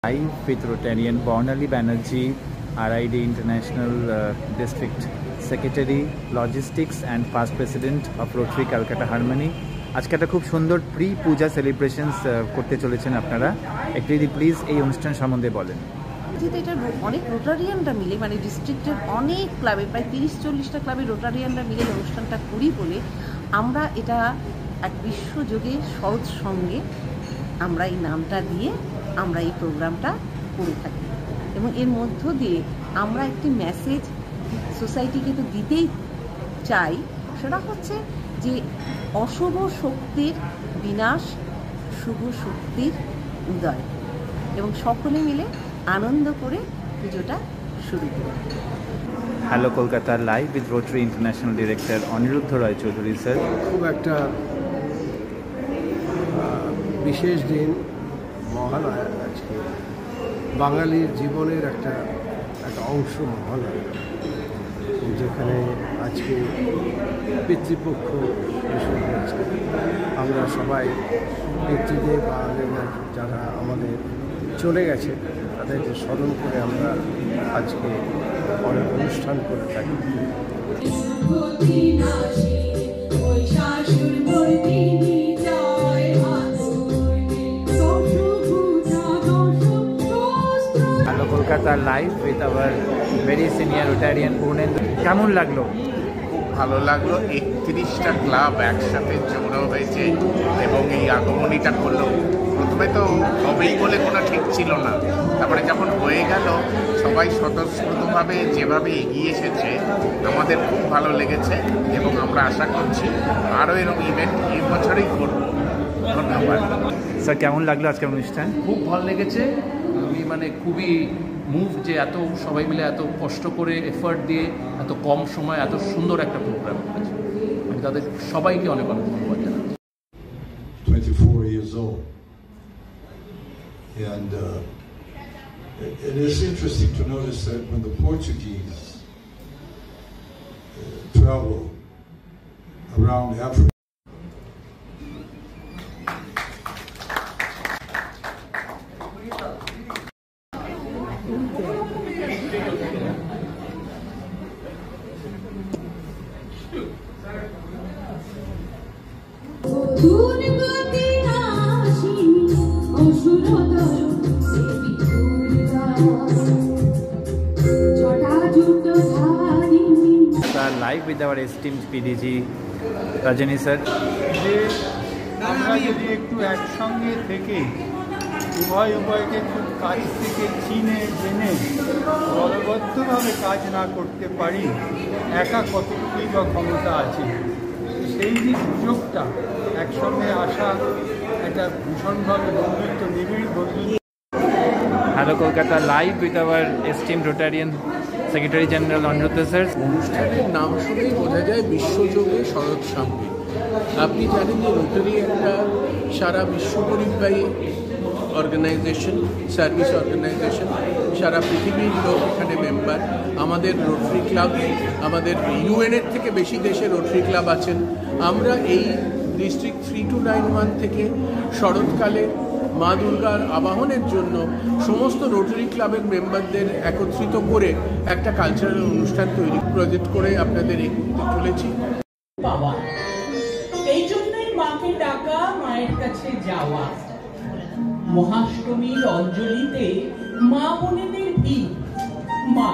Live with Rotarian Bornali Banerjee, RID International District Secretary, Logistics and Past President of Rotary Calcutta Harmony. আজকে একটা খুব সুন্দর pre পূজা celebrations করতে চলেছেন আপনারা। একটু যদি প্লিজ এই অনুষ্ঠান সম্বন্ধে বলেন। যেহেতু এটা অনেক রোটারিয়ানরা মিলে, মানে ডিস্ট্রিক্টের অনেক ক্লাবে প্রায় 30-40টা ক্লাবের রোটারিয়ানরা মিলে অনুষ্ঠানটা করি বলে আমরা এটা এক বিশ্বযোগে সহজ সঙ্গে আমরা এই নামটা দিয়ে আমরা এই প্রোগ্রামটা করে থাকি এবং এর মধ্য দিয়ে আমরা একটি মেসেজ সোসাইটিকে তো দিতেই চাই। সেটা হচ্ছে যে অশুভ শক্তির বিনাশ, শুভ শক্তির উদয়, এবং সকলে মিলে আনন্দ করে পুজোটা শুরু করি। Hello Kolkata live with Rotary International director Aniruddha Roy Chowdhury sir. খুব একটা বিশেষ দিন, মহালয়া। আজকে বাঙালির জীবনের একটা অংশ মহালয়া, যেখানে আজকে পিতৃপক্ষ এসে হয়েছে। আমরা সবাই পিতৃদেব বা যারা আমাদের চলে গেছে তাদেরকে স্মরণ করে আমরা আজকে অনেক অনুষ্ঠান করে থাকি। Hello Kolkata live with hour very senior Rotarian Purnendu. কেমন লাগলো? ভালো লাগলো। 31টা ক্লাব একসাথে জড়ো হয়েছে এবং এই আগমনীটা করলো। প্রথমে তো হবেই বলে কোনো ঠিক ছিল না, তারপরে যখন হয়ে গেল সবাই স্বতঃস্ফূর্তভাবে যেভাবে এগিয়ে এসেছে আমাদের খুব ভালো লেগেছে এবং আমরা আশা করছি আরও এরকম ইভেন্ট এই বছরই করব। ধন্যবাদ স্যার। কেমন লাগলো আজকের অনুষ্ঠান? খুব ভালো লেগেছে। আমি খুবই মুভ যে এত সবাই মিলে এত কষ্ট করে এফার্ট দিয়ে এত কম সময় এত সুন্দর একটা প্রোগ্রাম করেছে। আমি তাদের সবাইকে অনেক অনেক ধন্যবাদ জানাচ্ছি। 24 years old, and it is interesting to notice that when the Portuguese travel around Africa, live with our esteemed পিডিজি Rajani sir. যে আমরা যদি একটু একসঙ্গে থেকে উভয়কে খুব কাছ থেকে চিনে জেনে দলবদ্ধভাবে কাজ না করতে পারি, একা কতটুকুই বা ক্ষমতা আছে, সেই যে সুযোগটা একসঙ্গে আসা একটা ভীষণভাবে বন্ধুত্ব, নিবিড় বন্ধুত্ব। Hello Kolkata live with our esteemed Rotarian secretary general Aniruddha sir. অনুষ্ঠানের নাম শুনেই বোঝা যায় বিশ্বযোগে শরৎ সাম্যে। আপনি জানেন যে রোটারি একটা সারা বিশ্বপরিবাহী অর্গানাইজেশন, সার্ভিস অর্গানাইজেশন। সারা পৃথিবীর লোক এখানে মেম্বার। আমাদের রোটারি ক্লাব, আমাদের ইউএনের থেকে বেশি দেশে রোটারি ক্লাব আছেন। আমরা এই ডিস্ট্রিক্ট 3291 থেকে শরৎকালে মা দুর্গার আবাহনের জন্য সমস্ত রোটারি ক্লাবের মেম্বারদের একত্রিত করে একটা কালচারাল অনুষ্ঠান তৈরি প্রজেক্ট করে আপনাদের চলেছি। বাবা, এই জন্যই মাকে ডাকা, মায়ের কাছে যাওয়া। মহাষ্টমীর অঞ্জলিতে মা বোনেদের ভিড়। মা